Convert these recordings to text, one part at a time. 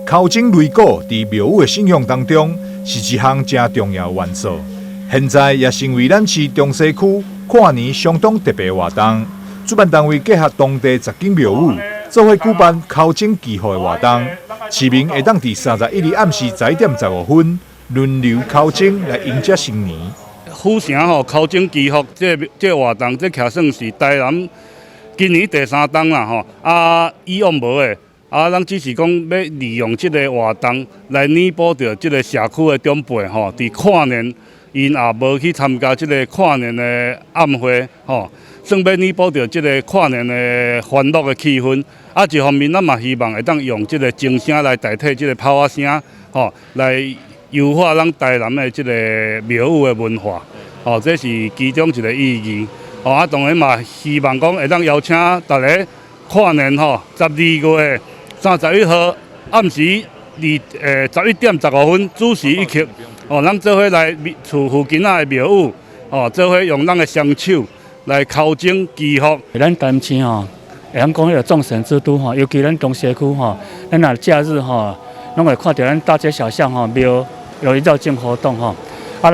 口井擂鼓伫庙宇的信仰当中是一项真重要的元素，现在也成为咱市中西区跨年相当特别的活动。主办单位结合当地10间庙宇，做伙举办口井祈福的活动。市民会当伫31日暗时11点15分轮流口井来迎接新年。府城口井祈福这活动，这徛算是台南今年第3档啦以往无的。咱只是讲要利用这个活动来弥补着这个社区的长辈伫跨年因也无去参加这个跨年的暗会算要弥补着这个跨年的欢乐的气氛。一方面咱嘛希望会当用这个钟声来代替这个炮仔声来优化咱台南的这个庙宇的文化这是其中一个意义当然嘛希望讲会当邀请大家跨年12月31号暗时11点15分主持一刻咱做伙来厝附近的庙宇做伙用咱的双手来口井祈福。咱台南市会晓讲迄个众神之都尤其咱中西区咱若假日拢会看到咱大街小巷庙有绕境活动咱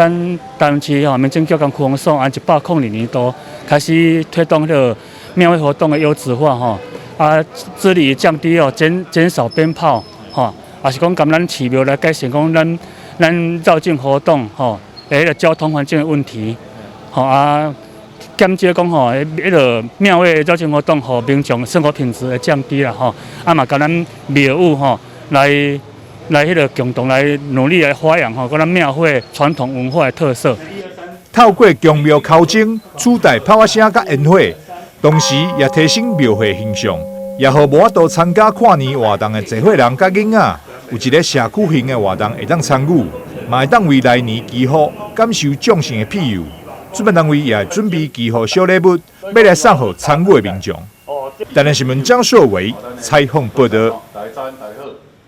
台南市民政局跟区公所按102年度开始推动迄个庙会活动的优质化致力于降低减少鞭炮也是讲咱市庙来改善讲咱绕境活动迄个交通环境的问题减少讲迄个庙会绕境活动民众生活品质会降低啦嘛甲咱庙宇来迄个共同来努力来发扬咱庙会传统文化的特色。透过供庙口井取代炮仔声甲烟火，同时也提升庙会形象，也互无法度参加跨年活动的侪伙人甲囡仔有一个社区型的活动会当参与，嘛会当为来年祈福感受众神的庇佑。主办单位也准备祈福小礼物，要来送予参与的民众。台南新闻张硕伟采访报道。